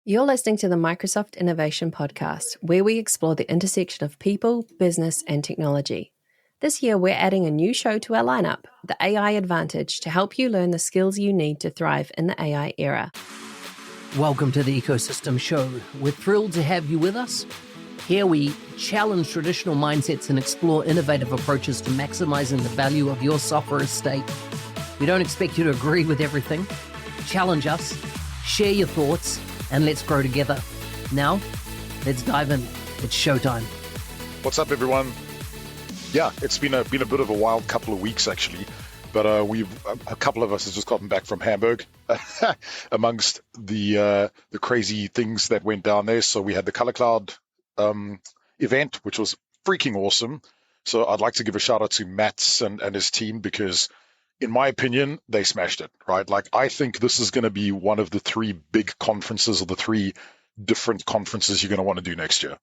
You're listening to the Microsoft Innovation Podcast, where we explore the intersection of people, business, and technology. This year, we're adding a new show to our lineup, The AI Advantage, to help you learn the skills you need to thrive in the AI era. Welcome to the Ecosystem Show. We're thrilled to have you with us. Here we challenge traditional mindsets and explore innovative approaches to maximizing the value of your software estate. We don't expect you to agree with everything. Challenge us, share your thoughts, and let's grow together. Now, let's dive in. It's showtime. What's up, everyone? Yeah, it's been a bit of a wild couple of weeks, actually. But a couple of us have just gotten back from Hamburg amongst the crazy things that went down there. So we had the ColorCloud event, which was freaking awesome. So I'd like to give a shout out to Mats and his team, because in my opinion, they smashed it, right? Like, I think this is going to be one of the three big conferences, or the three different conferences you're going to want to do next year.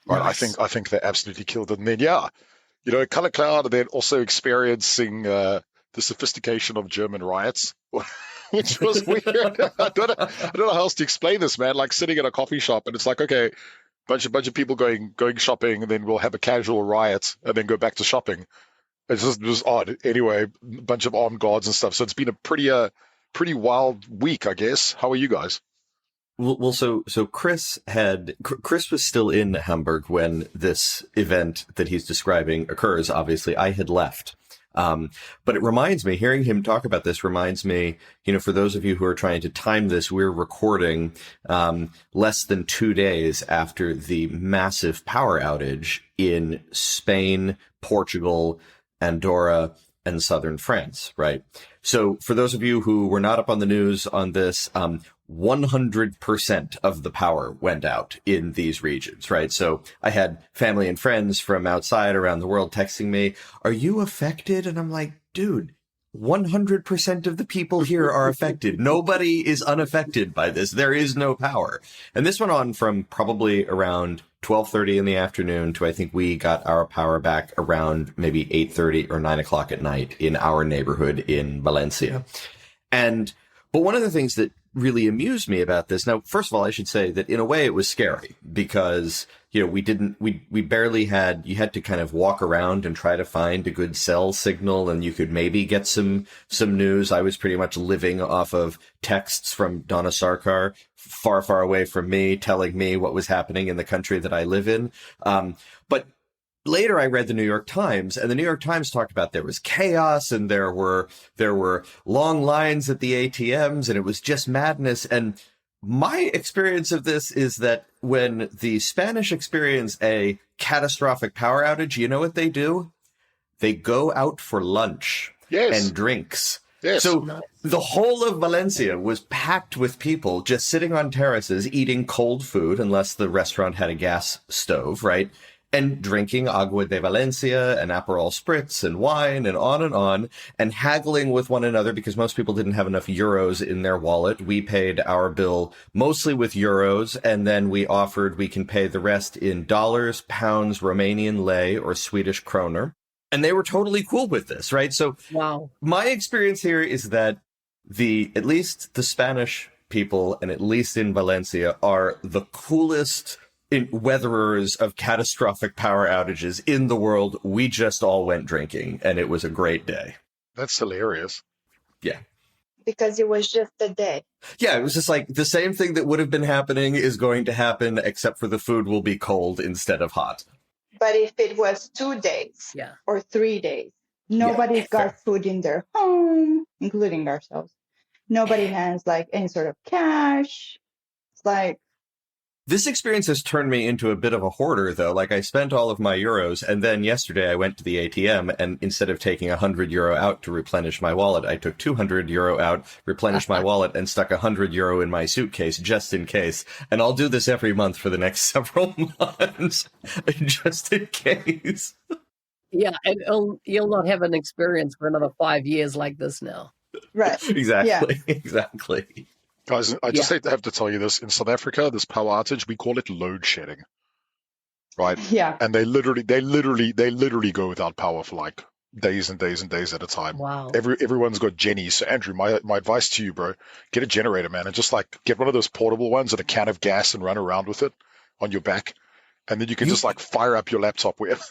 Right? Nice. I think they absolutely killed it. And then, ColorCloud, they're also experiencing the sophistication of German riots, which was weird. I don't know how else to explain this, man. Like, sitting in a coffee shop and it's like, okay, bunch of people going shopping, and then we'll have a casual riot and then go back to shopping. It was odd. Anyway, a bunch of armed guards and stuff. So it's been a pretty wild week, I guess. How are you guys? Well, so Chris was still in Hamburg when this event that he's describing occurs. Obviously, I had left. But it reminds me, hearing him talk about this reminds me, for those of you who are trying to time this, we're recording less than 2 days after the massive power outage in Spain, Portugal, Andorra, and southern France, right? So for those of you who were not up on the news on this, 100% of the power went out in these regions, right? So I had family and friends from outside around the world texting me, "Are you affected?" And I'm like, dude, 100% of the people here are affected. Nobody is unaffected by this. There is no power. And this went on from probably around 12:30 in the afternoon to, I think we got our power back around maybe 8:30 or 9 o'clock at night in our neighborhood in Valencia. But one of the things that really amused me about this, now, first of all, I should say that in a way it was scary, because, we barely had, you had to kind of walk around and try to find a good cell signal, and you could maybe get some news. I was pretty much living off of texts from Donna Sarkar, far, far away from me, telling me what was happening in the country that I live in. But later I read the New York Times, and the New York Times talked about there was chaos, and there were long lines at the ATMs, and it was just madness. And my experience of this is that when the Spanish experience a catastrophic power outage, you know what they do? They go out for lunch and drinks. Yes. So the whole of Valencia was packed with people just sitting on terraces, eating cold food, unless the restaurant had a gas stove, right? And drinking agua de Valencia and Aperol Spritz and wine and haggling with one another, because most people didn't have enough euros in their wallet. We paid our bill mostly with euros, and then we offered we can pay the rest in dollars, pounds, Romanian lei, or Swedish kroner. And they were totally cool with this, right? So wow. My experience here is that at least the Spanish people, and at least in Valencia, are the coolest weatherers of catastrophic power outages in the world. We just all went drinking, and it was a great day. That's hilarious. Yeah. Because it was just a day. Yeah, it was just like the same thing that would have been happening is going to happen, except for the food will be cold instead of hot. But if it was 2 days or 3 days, nobody's got food in their home, including ourselves. Nobody has like any sort of cash. It's like, this experience has turned me into a bit of a hoarder, though. Like, I spent all of my euros, and then yesterday I went to the ATM, and instead of taking €100 out to replenish my wallet, I took €200 out, replenished my wallet, and stuck €100 in my suitcase just in case. And I'll do this every month for the next several months, just in case. Yeah, and you'll not have an experience for another 5 years like this now. Right. Exactly. Yeah. Exactly. Guys, I just have to tell you this. In South Africa, this power outage, we call it load shedding, right? Yeah. And they literally go without power for like days and days and days at a time. Wow. Everyone's got Jenny. So Andrew, my advice to you, bro, get a generator, man, and just like get one of those portable ones and a can of gas and run around with it on your back, and then you can just like fire up your laptop with.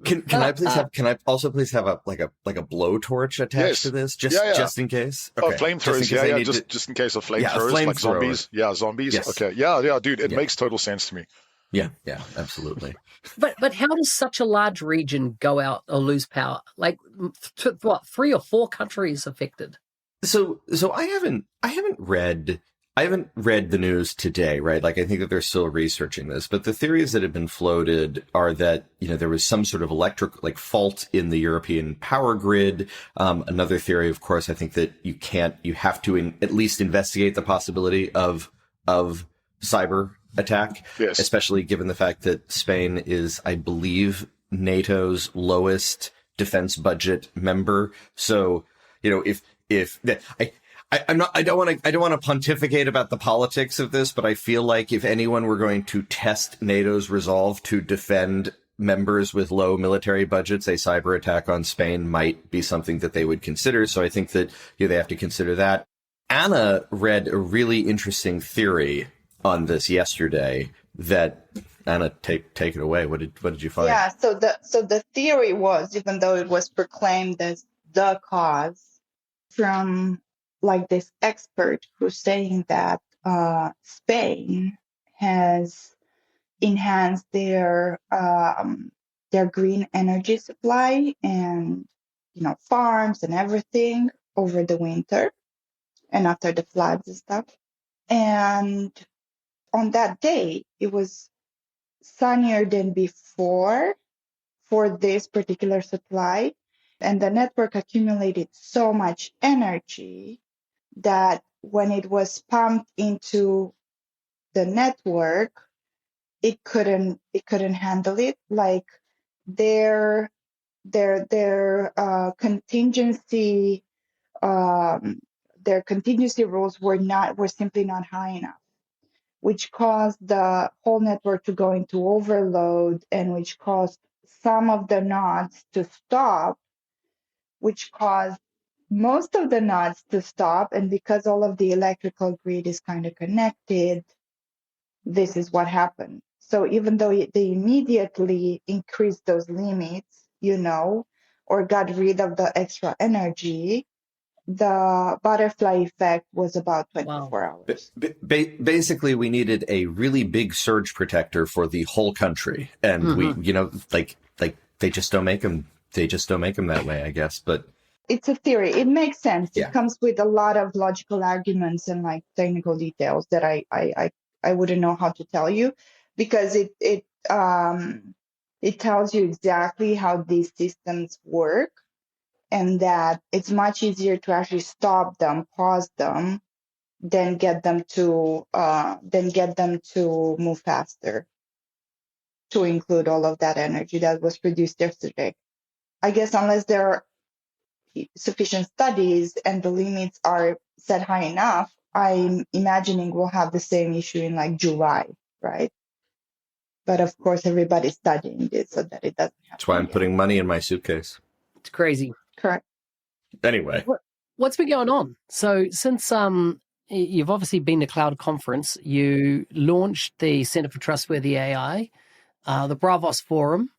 Can I also please have a blowtorch attached to this just in case? Okay. Flamethrowers, just in case of flamethrowers, like zombies. Yeah, zombies. Yes. Okay. Yeah, dude, it makes total sense to me. Yeah, absolutely. But how does such a large region go out or lose power? Like, 3 or 4 countries affected? So I haven't read the news today, right? Like, I think that they're still researching this, but the theories that have been floated are that, there was some sort of electric, fault in the European power grid. Another theory, of course, I think that you have to at least investigate the possibility of cyber attack, yes, especially given the fact that Spain is, I believe, NATO's lowest defense budget member. So, I don't want to pontificate about the politics of this, but I feel like if anyone were going to test NATO's resolve to defend members with low military budgets, a cyber attack on Spain might be something that they would consider. So I think that they have to consider that. Anna read a really interesting theory on this yesterday. That Anna, take it away. What did you find? Yeah. So the theory was, even though it was proclaimed as the cause, from this expert who's saying that Spain has enhanced their green energy supply and farms and everything over the winter and after the floods and stuff. And on that day, it was sunnier than before for this particular supply. And the network accumulated so much energy that when it was pumped into the network, it couldn't handle it. Like their contingency rules were simply not high enough, which caused the whole network to go into overload, and which caused some of the nodes to stop, which caused most of the nodes to stop. And because all of the electrical grid is kind of connected, this is what happened. So even though they immediately increased those limits, or got rid of the extra energy, the butterfly effect was about 24 hours. Basically, we needed a really big surge protector for the whole country. And we, they just don't make them. They just don't make them that way, I guess. But it's a theory. It makes sense. Yeah. It comes with a lot of logical arguments and technical details that I wouldn't know how to tell you, because it tells you exactly how these systems work, and that it's much easier to actually stop them, pause them, than get them to move faster, to include all of that energy that was produced yesterday. I guess unless there are sufficient studies and the limits are set high enough, I'm imagining we'll have the same issue in July, right? But of course, everybody's studying this so that it doesn't happen. That's why I'm putting money in my suitcase. It's crazy. Correct. Anyway. What's been going on? So since you've obviously been to Cloud Conference, you launched the Center for Trustworthy AI, the Bravos Forum.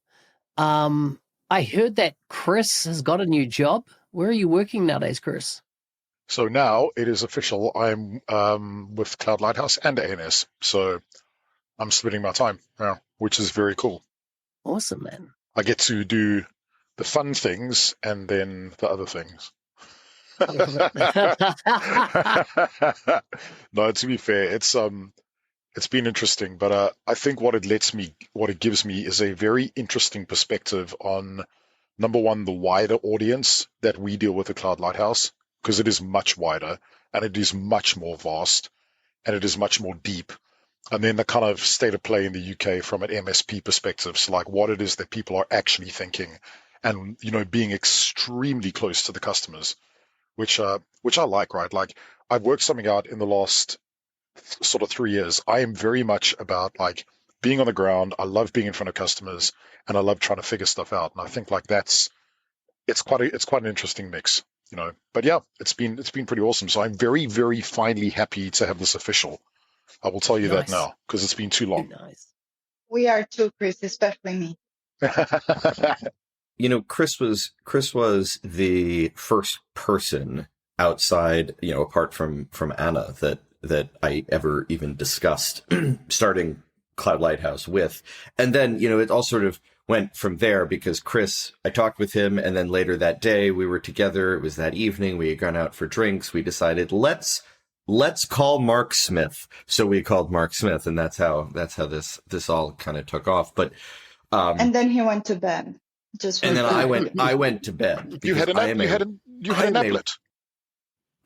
I heard that Chris has got a new job. Where are you working nowadays, Chris? So now it is official. I'm with Cloud Lighthouse and ANS. So I'm splitting my time now, which is very cool. Awesome, man. I get to do the fun things and then the other things. No, to be fair, it's been interesting, but I think what it gives me is a very interesting perspective on, number one, the wider audience that we deal with at Cloud Lighthouse, because it is much wider and it is much more vast and it is much more deep. And then the kind of state of play in the UK from an MSP perspective, so what it is that people are actually thinking, and being extremely close to the customers, which I like, right? I've worked something out in the last sort of 3 years. I am very much about being on the ground. I love being in front of customers, and I love trying to figure stuff out. And I think that's it's quite an interesting mix, you know. But yeah, it's been pretty awesome. So I'm very, very finally happy to have this official. I will tell you that now because it's been too long. Nice. We are too, Chris, especially me. You know, Chris was the first person outside, you know, apart from Anna that I ever even discussed starting Cloud Lighthouse with. And then, you know, it all sort of went from there because Chris, I talked with him, and then later that day we were together. It was that evening. We had gone out for drinks. We decided let's call Mark Smith. So we called Mark Smith, and that's how this all kind of took off. But and then he went to bed. And then I went to bed. You had a naplet.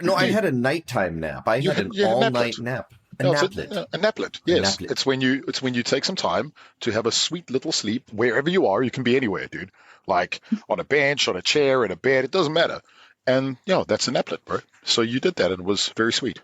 No, I had a nighttime nap. I had an all-night nap. A naplet. Yes, it's when you take some time to have a sweet little sleep wherever you are. You can be anywhere, dude. Like on a bench, on a chair, in a bed. It doesn't matter. And you know that's a naplet, bro. So you did that, and it was very sweet.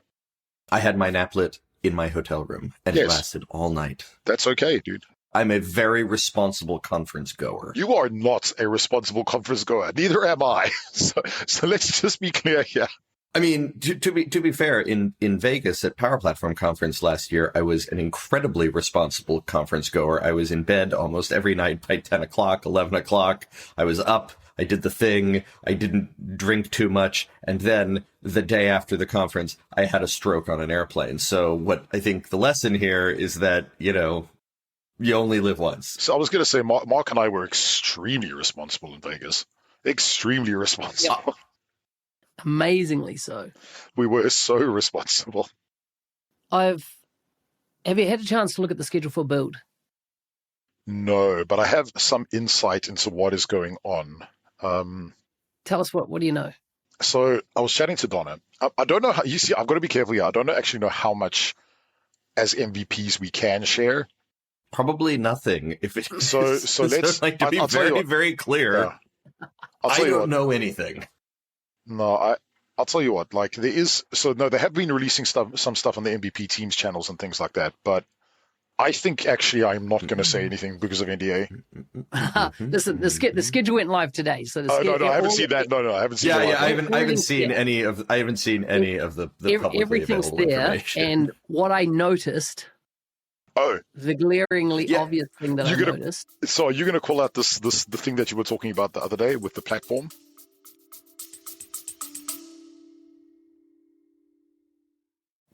I had my naplet in my hotel room, and it lasted all night. That's okay, dude. I'm a very responsible conference goer. You are not a responsible conference goer. Neither am I. So let's just be clear here. I mean, to be fair, in Vegas at Power Platform Conference last year, I was an incredibly responsible conference goer. I was in bed almost every night by 10 o'clock, 11 o'clock. I was up. I did the thing. I didn't drink too much. And then the day after the conference, I had a stroke on an airplane. So what I think the lesson here is that, you know, you only live once. So I was going to say, Mark and I were extremely responsible in Vegas. Extremely responsible. Yeah. Amazingly so. We were so responsible. Have you had a chance to look at the schedule for Build? No, but I have some insight into what is going on. Tell us what do you know? So I was chatting to Donna. I don't know how, you see, I've got to be careful here. I don't actually know how much as MVPs we can share. Probably nothing. If it so let's like to be very clear. Yeah. I don't know anything. No, I'll tell you what. Like they have been releasing some stuff on the MVP teams channels and things like that. But I think actually I'm not going to say anything because of NDA. Listen, the schedule went live today. So no, I haven't seen that. No, I haven't seen. I haven't seen any of the publicly everything's available there. information. And what I noticed. The glaringly obvious thing that I noticed. So are you going to call out the thing that you were talking about the other day with the platform?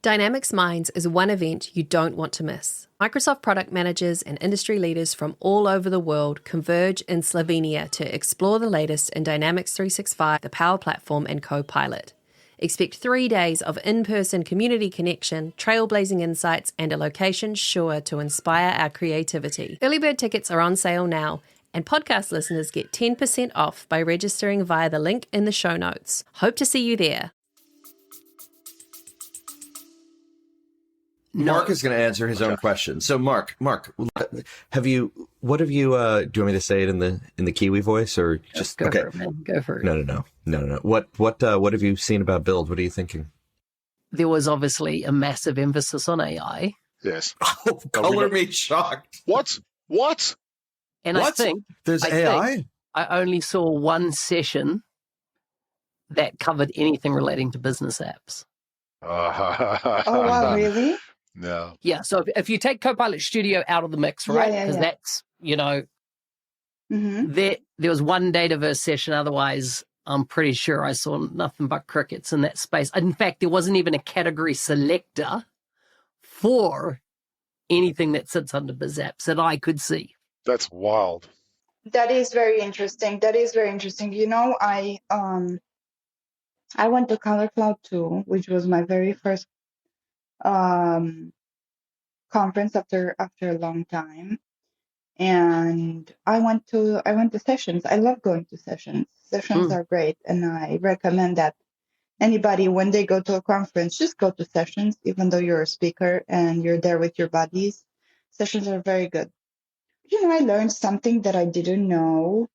Dynamics Minds is one event you don't want to miss. Microsoft product managers and industry leaders from all over the world converge in Slovenia to explore the latest in Dynamics 365, the Power Platform, and Copilot. Expect 3 days of in-person community connection, trailblazing insights, and a location sure to inspire our creativity. Early bird tickets are on sale now, and podcast listeners get 10% off by registering via the link in the show notes. Hope to see you there. Mark is going to answer his own question. So, Mark, what have you? Do you want me to say it in the Kiwi voice or just go for it, man. Go for it. No. What have you seen about Build? What are you thinking? There was obviously a massive emphasis on AI. Yes. Oh, color me shocked. What? And what? I think there's AI. I only saw one session that covered anything relating to business apps. Oh wow, really? No. Yeah, so if you take Copilot Studio out of the mix, right? Because that's, you know, there was one Dataverse session. Otherwise, I'm pretty sure I saw nothing but crickets in that space. In fact, there wasn't even a category selector for anything that sits under biz apps that I could see. That's wild. That is very interesting. You know, I went to ColorCloud too, which was my very first conference after a long time, and I went to sessions. I love going to sessions. Sessions are great, and I recommend that anybody, when they go to a conference, just go to sessions, even though you're a speaker and you're there with your buddies. Sessions are very good. You know, I learned something that I didn't know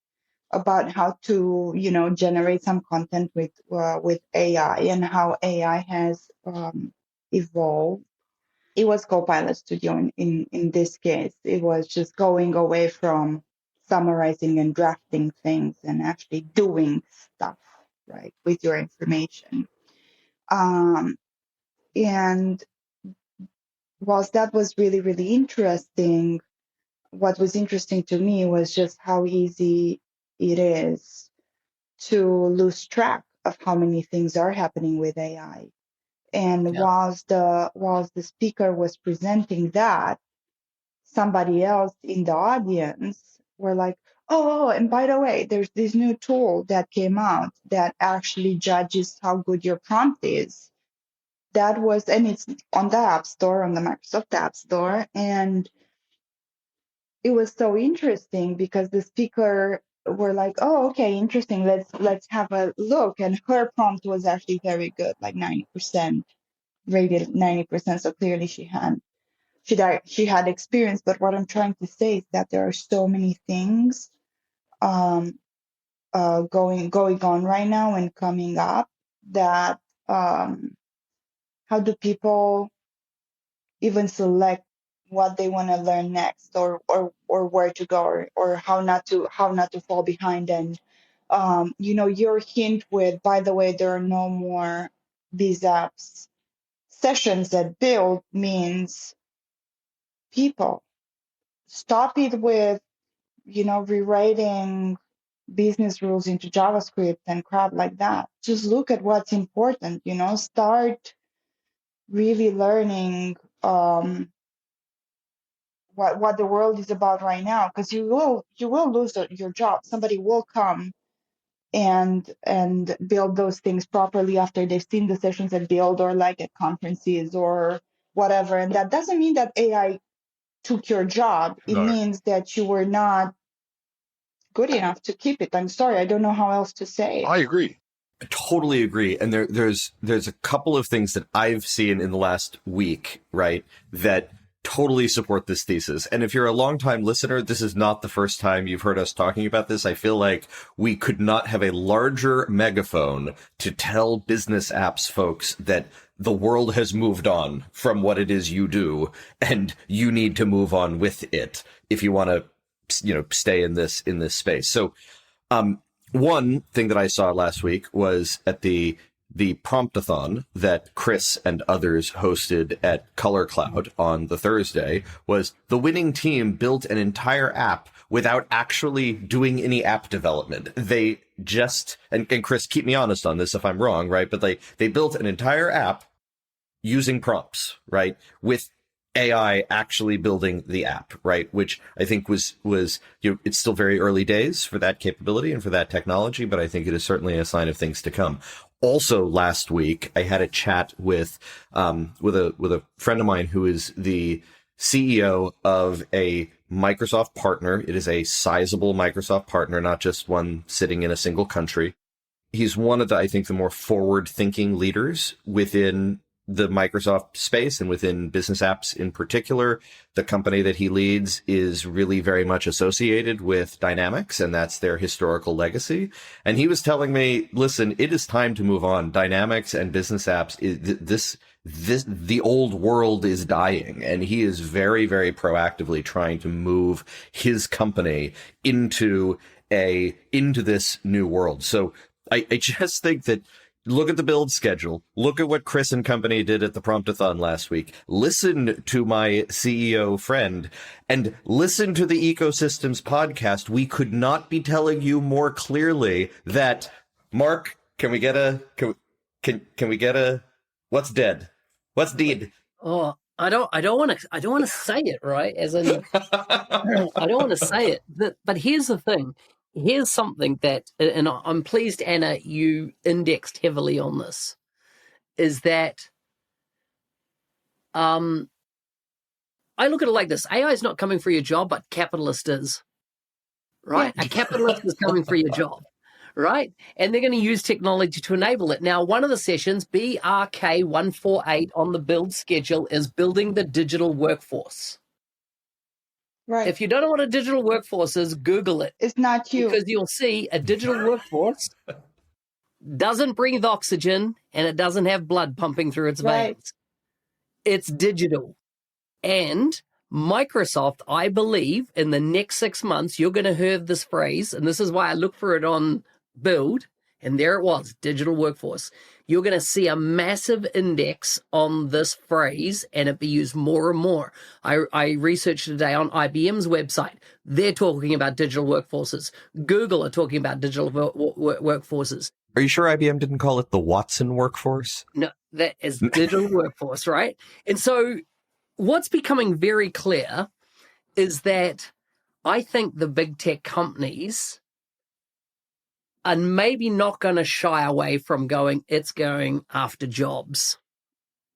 about how to, you know, generate some content with AI and how AI has evolved. It was Copilot Studio in this case. It was just going away from summarizing and drafting things and actually doing stuff, right, with your information. And whilst that was really, really interesting, what was interesting to me was just how easy it is to lose track of how many things are happening with AI. And whilst the speaker was presenting that, somebody else in the audience were like, oh, and by the way, there's this new tool that came out that actually judges how good your prompt is. That was, and it's on the App Store, on the Microsoft App Store. And it was so interesting because the speaker were like, oh, okay, interesting. Let's have a look. And her prompt was actually very good, like 90%, rated 90%. So clearly she had experience. But what I'm trying to say is that there are so many things going on right now and coming up that how do people even select what they want to learn next, or where to go, or how not to fall behind. And your hint with, by the way, there are no more these apps sessions that build, means people stop it with rewriting business rules into JavaScript and crap like that. Just look at what's important. Start really learning what the world is about right now, because you will lose your job. Somebody will come and build those things properly after they've seen the sessions at Build or like at conferences or whatever. And that doesn't mean that AI took your job. It means that you were not good enough to keep it. I'm sorry, I don't know how else to say it. I agree. I totally agree. And there's a couple of things that I've seen in the last week, right, that totally support this thesis. And if you're a longtime listener, this is not the first time you've heard us talking about this. I feel like we could not have a larger megaphone to tell business apps folks that the world has moved on from what it is you do, and you need to move on with it if you want to, stay in this space. So, one thing that I saw last week was at the promptathon that Chris and others hosted at ColorCloud on the Thursday, was the winning team built an entire app without actually doing any app development. They just, and Chris, keep me honest on this if I'm wrong, right? But they built an entire app using prompts, right? With AI actually building the app, right? Which I think was it's still very early days for that capability and for that technology, but I think it is certainly a sign of things to come. Also, last week I had a chat with a friend of mine who is the CEO of a Microsoft partner. It is a sizable Microsoft partner, not just one sitting in a single country. He's one of the, I think, the more forward-thinking leaders within the Microsoft space and within business apps in particular. The company that he leads is really very much associated with Dynamics, and that's their historical legacy. And he was telling me, listen, it is time to move on. Dynamics and business apps, the old world is dying, and he is very, very proactively trying to move his company into this new world. So I just think that look at the build schedule. Look at what Chris and company did at the Promptathon last week. Listen to my CEO friend and listen to the Ecosystems podcast. We could not be telling you more clearly that, Mark, can we get a what's dead? What's dead? Oh, I don't want to say it, right? As in, I don't want to say it. But here's the thing. Here's something that, and I'm pleased, Anna, you indexed heavily on this, is that I look at it like this. AI is not coming for your job, but capitalist is, right? A capitalist is coming for your job, right? And they're going to use technology to enable it. Now, one of the sessions, BRK148 on the build schedule, is building the digital workforce. Right. If you don't know what a digital workforce is, Google it. It's not you. Because you'll see a digital workforce doesn't breathe oxygen and it doesn't have blood pumping through its veins. It's digital. And Microsoft, I believe, in the next 6 months, you're going to hear this phrase, and this is why I look for it on Build, and there it was, digital workforce. You're going to see a massive index on this phrase, and it be used more and more. I researched today on IBM's website. They're talking about digital workforces. Google are talking about digital workforces. Are you sure IBM didn't call it the Watson workforce? No, that is digital workforce, right? And so what's becoming very clear is that I think the big tech companies are maybe not going to shy away from it's going after jobs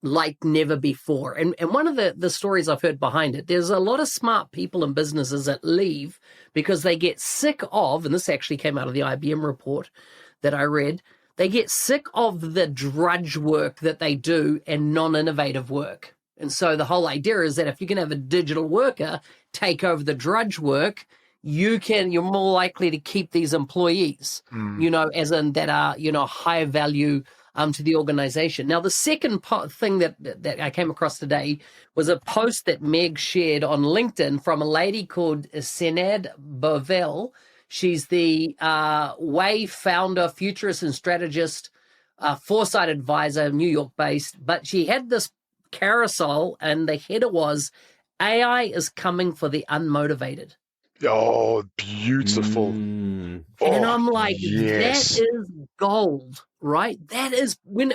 like never before. And one of the stories I've heard behind it, there's a lot of smart people and businesses that leave because they get sick of, and this actually came out of the IBM report that I read, they get sick of the drudge work that they do and non-innovative work. And so the whole idea is that if you can have a digital worker take over the drudge work, you're more likely to keep these employees, as in that are, higher value to the organization. Now, the second thing that I came across today was a post that Meg shared on LinkedIn from a lady called Senad Bovell. She's the Way founder, futurist and strategist, foresight advisor, New York based, but she had this carousel and the header was AI is coming for the unmotivated. Oh, beautiful. And I'm like, yes. That is gold, right? That is when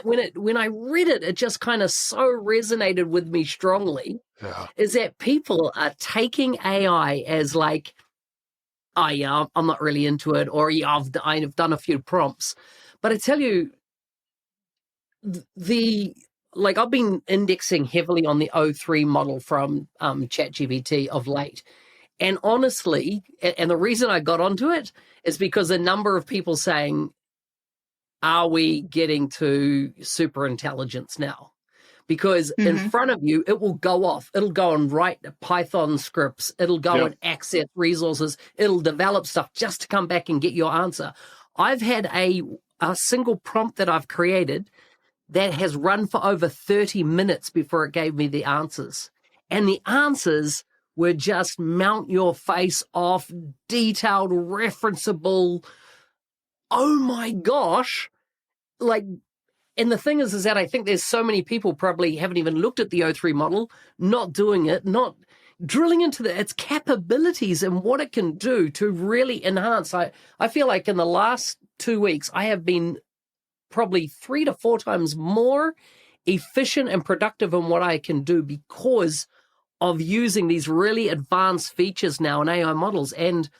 I read it, it just kind of so resonated with me strongly. Yeah. Is that people are taking AI as like, oh yeah, I'm not really into it, or yeah, I've done a few prompts. But I tell you, I've been indexing heavily on the O3 model from ChatGPT of late. And honestly, and the reason I got onto it is because a number of people saying, are we getting to super intelligence now? Because in front of you, it will go off. It'll go and write Python scripts. It'll go and access resources. It'll develop stuff just to come back and get your answer. I've had a single prompt that I've created that has run for over 30 minutes before it gave me the answers. And the answers were just mount your face off, detailed, referenceable. Oh my gosh. And the thing is that I think there's so many people probably haven't even looked at the O3 model, not doing it, not drilling into its capabilities and what it can do to really enhance. I feel like in the last 2 weeks, I have been probably 3 to 4 times more efficient and productive in what I can do because of using these really advanced features now in AI models. And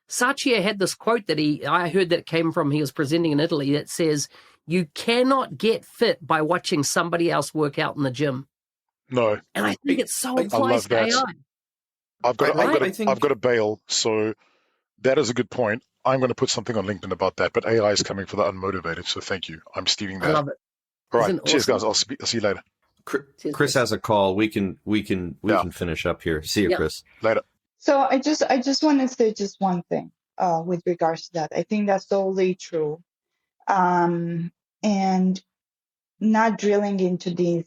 Satya had this quote that I heard that came from, he was presenting in Italy, that says, you cannot get fit by watching somebody else work out in the gym. No. And I think it's so applies to AI. I've got to bail. So that is a good point. I'm going to put something on LinkedIn about that, but AI is coming for the unmotivated. So thank you. I'm stealing that. I love it. All right. Cheers, guys. I'll see you later. Chris has a call. We can finish up here. See you, Chris. Later. So I just want to say just one thing with regards to that. I think that's totally true. And not drilling into these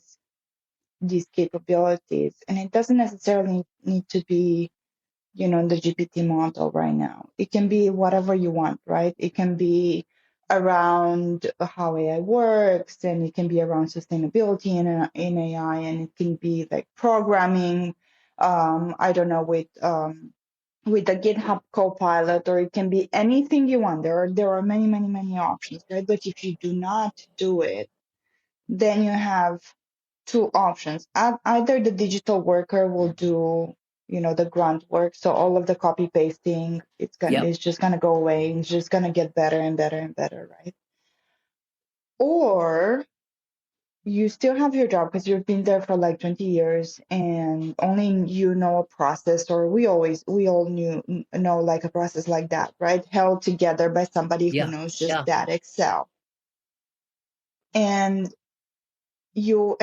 capabilities, and it doesn't necessarily need to be, the GPT model right now. It can be whatever you want, right? It can be around how AI works, and it can be around sustainability in AI, and it can be like programming. I don't know, with the GitHub Copilot, or it can be anything you want. There are many, many, many options, right? But if you do not do it, then you have 2 options. Either the digital worker will do, the grunt work, so all of the copy pasting, it's just gonna go away. It's just gonna get better and better and better, right? Or you still have your job because you've been there for like 20 years and only a process, or we all know like a process like that, right? Held together by somebody who knows just that Excel. And you'll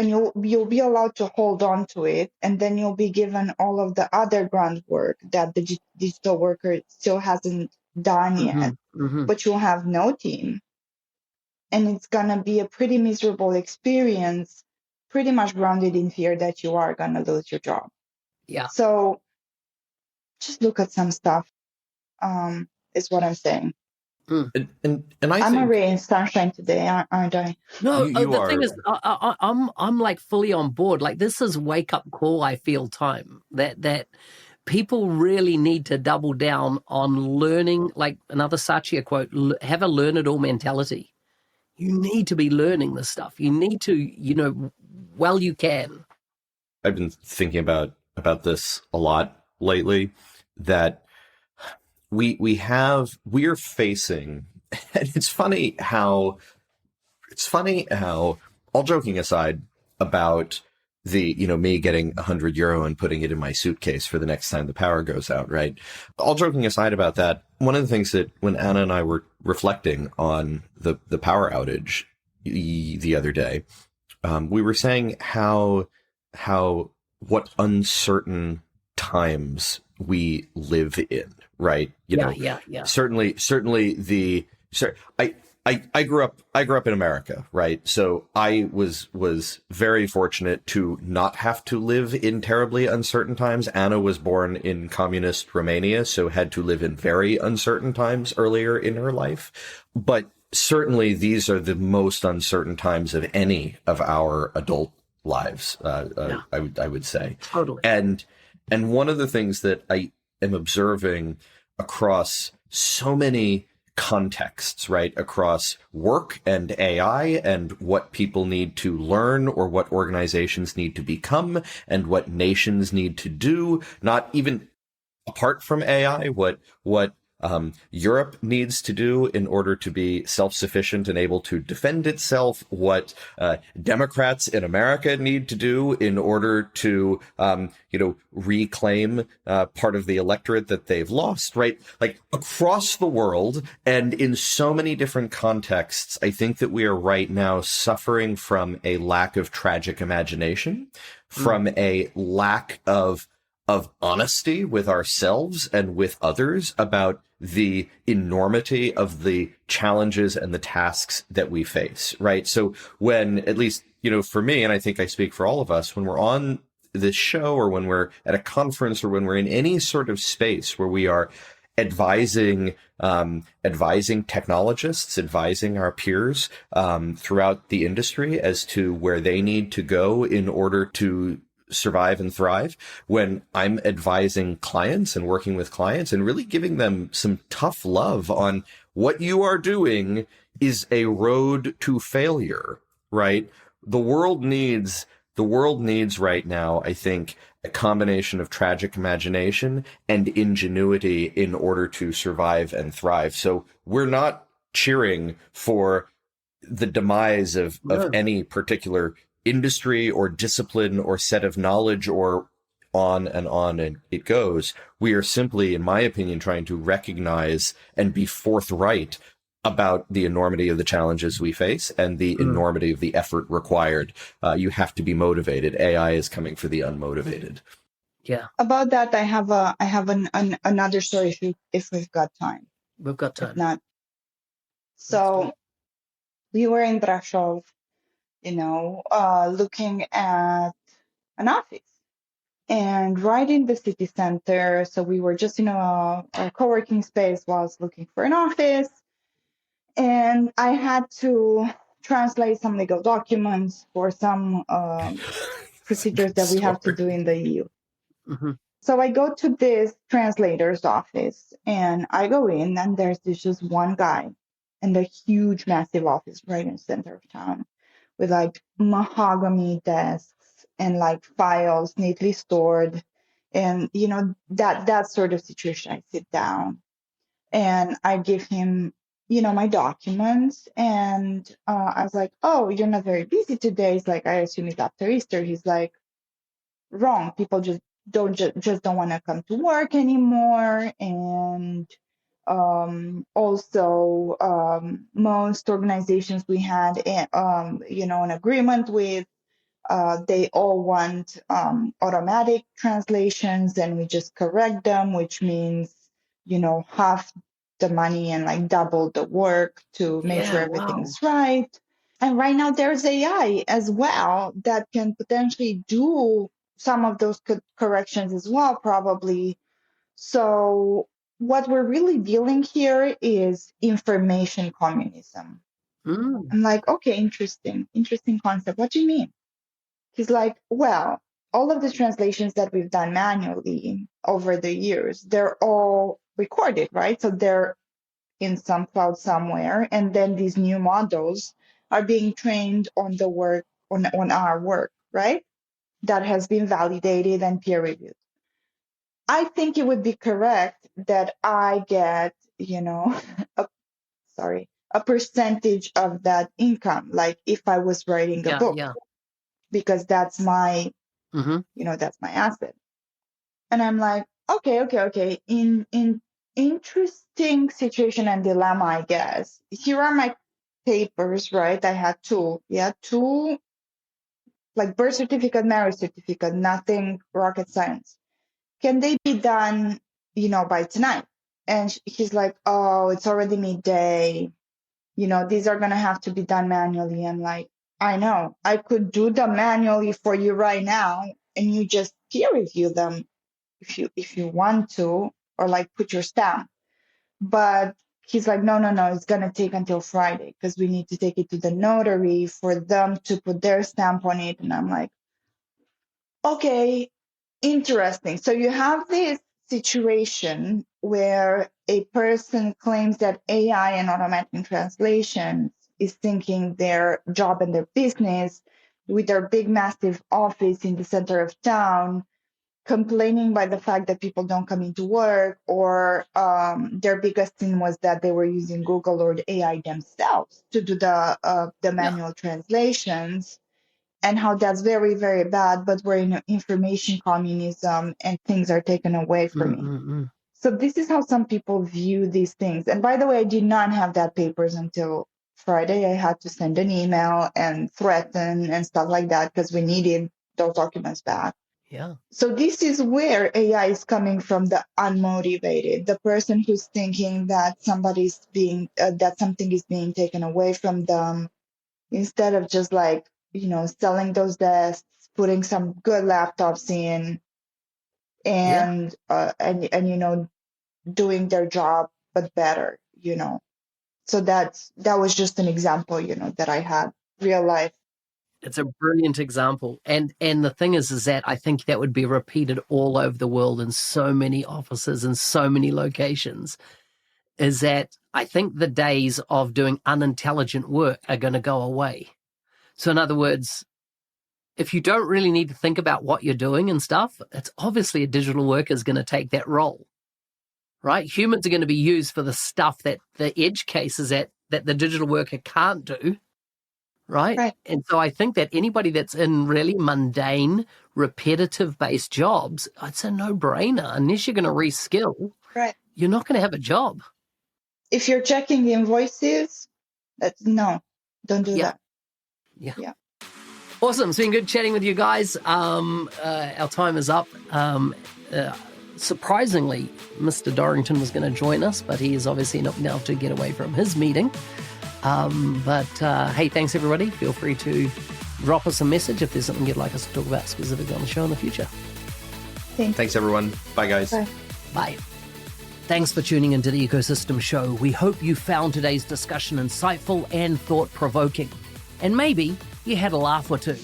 be allowed to hold on to it, and then you'll be given all of the other grunt work that the digital worker still hasn't done yet, but you'll have no team. And it's going to be a pretty miserable experience, pretty much grounded in fear that you are going to lose your job. Yeah. So just look at some stuff, is what I'm saying. And I I'm think a ray in sunshine today, aren't I? No, you the are. thing is, I'm like fully on board. Like, this is wake up call. I feel time that people really need to double down on learning. Like another Satya quote: "Have a learn it all mentality." You need to be learning this stuff. You need to, well, you can. I've been thinking about this a lot lately. That we're facing, and it's funny how, all joking aside about the, me getting €100 and putting it in my suitcase for the next time the power goes out, right? All joking aside about that, one of the things that when Anna and I were reflecting on the power outage the other day, we were saying how what uncertain times we live in, right? Yeah. Certainly I grew up in America, right? So I was very fortunate to not have to live in terribly uncertain times. Anna was born in communist Romania, so had to live in very uncertain times earlier in her life. But certainly these are the most uncertain times of any of our adult lives, I would say. Totally. And one of the things that I am observing across so many contexts, right, across work and AI and what people need to learn or what organizations need to become and what nations need to do, not even apart from AI, what Europe needs to do in order to be self-sufficient and able to defend itself, what Democrats in America need to do in order to, reclaim part of the electorate that they've lost, right? Like across the world and in so many different contexts, I think that we are right now suffering from a lack of tragic imagination, from a lack of honesty with ourselves and with others about the enormity of the challenges and the tasks that we face, right? So when, at least, for me, and I think I speak for all of us, when we're on this show or when we're at a conference or when we're in any sort of space where we are advising technologists, advising our peers throughout the industry as to where they need to go in order to survive and thrive, when I'm advising clients and working with clients and really giving them some tough love on what you are doing is a road to failure, right? The world needs right now, I think, a combination of tragic imagination and ingenuity in order to survive and thrive. So we're not cheering for the demise of any particular industry or discipline or set of knowledge or on and it goes. We are simply, in my opinion, trying to recognize and be forthright about the enormity of the challenges we face and the enormity of the effort required. You have to be motivated. AI is coming for the unmotivated. Yeah. About that, I have another story if we've got time. We've got time. If not. So we were in Brasov, looking at an office. And right in the city center, so we were just in a co-working space, was looking for an office. And I had to translate some legal documents for some procedures that we have to do in the EU. Mm-hmm. So I go to this translator's office and I go in and there's just one guy in the huge, massive office right in the center of town with like mahogany desks and like files neatly stored. And, that sort of situation, I sit down and I give him, my documents. And I was like, oh, you're not very busy today. He's like, I assume it's after Easter. He's like, wrong. People just don't want to come to work anymore. And also most organizations we had, an agreement with, they all want automatic translations, and we just correct them, which means, half the money and like double the work to make sure everything's right. And right now there's AI as well that can potentially do some of those corrections as well, probably. So what we're really dealing here is information communism. I'm like, okay, interesting concept. What do you mean? He's like, well, all of the translations that we've done manually over the years, they're all recorded, right? So they're in some cloud somewhere. And then these new models are being trained on the work, on our work, right? That has been validated and peer reviewed. I think it would be correct that I get, a percentage of that income, like if I was writing a book, because that's my, that's my asset. And I'm like, okay. In interesting situation and dilemma, I guess. Here are my papers, right? I had two, like birth certificate, marriage certificate, nothing rocket science. Can they be done, by tonight? And he's like, oh, it's already midday. These are going to have to be done manually. I'm like, I know, I could do them manually for you right now, and you just peer review them if you want to, or like put your stamp. But he's like, no, it's going to take until Friday because we need to take it to the notary for them to put their stamp on it. And I'm like, okay, interesting. So you have this situation where a person claims that AI and automatic translations is thinking their job and their business with their big, massive office in the center of town, complaining by the fact that people don't come into work, or their biggest thing was that they were using Google or the AI themselves to do the manual translations, and how that's very, very bad, but we're in information communism and things are taken away from me. So this is how some people view these things. And by the way, I did not have that papers until Friday. I had to send an email and threaten and stuff like that because we needed those documents back. Yeah. So this is where AI is coming from, the unmotivated, the person who's thinking that that something is being taken away from them, instead of just like, selling those desks, putting some good laptops in, and doing their job but better. So that was just an example, that I had real life. It's a brilliant example. And the thing is that I think that would be repeated all over the world in so many offices and so many locations, is that I think the days of doing unintelligent work are going to go away. So in other words, if you don't really need to think about what you're doing and stuff, it's obviously a digital worker is going to take that role, right? Humans are going to be used for the stuff that the edge cases that the digital worker can't do. Right? And so I think that anybody that's in really mundane, repetitive-based jobs, it's a no-brainer. Unless you're going to reskill, you're not going to have a job. If you're checking the invoices, no, don't do that. Yeah. Awesome. It's been good chatting with you guys. Our time is up. Surprisingly, Mr. Dorrington was going to join us, but he is obviously not able to get away from his meeting. Hey, thanks everybody. Feel free to drop us a message if there's something you'd like us to talk about specifically on the show in the future. Thanks everyone. Bye guys. Bye. Thanks for tuning into the Ecosystem Show. We hope you found today's discussion insightful and thought-provoking. And maybe you had a laugh or two.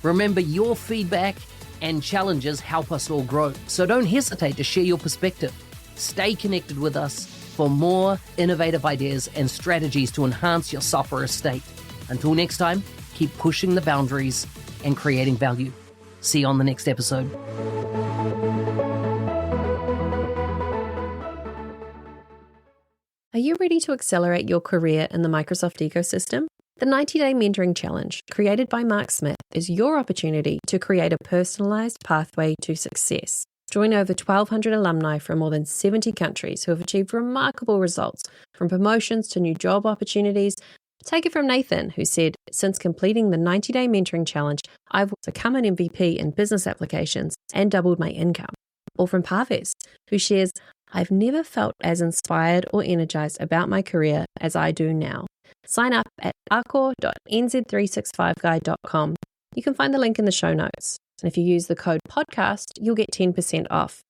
Remember, your feedback and challenges help us all grow. So don't hesitate to share your perspective. Stay connected with us for more innovative ideas and strategies to enhance your software estate. Until next time, keep pushing the boundaries and creating value. See you on the next episode. Are you ready to accelerate your career in the Microsoft ecosystem? The 90-Day Mentoring Challenge, created by Mark Smith, is your opportunity to create a personalized pathway to success. Join over 1,200 alumni from more than 70 countries who have achieved remarkable results, from promotions to new job opportunities. Take it from Nathan, who said, since completing the 90-Day Mentoring Challenge, I've become an MVP in business applications and doubled my income. Or from Parvez, who shares, I've never felt as inspired or energized about my career as I do now. Sign up at arcor.nz365guide.com. You can find the link in the show notes. And if you use the code podcast, you'll get 10% off.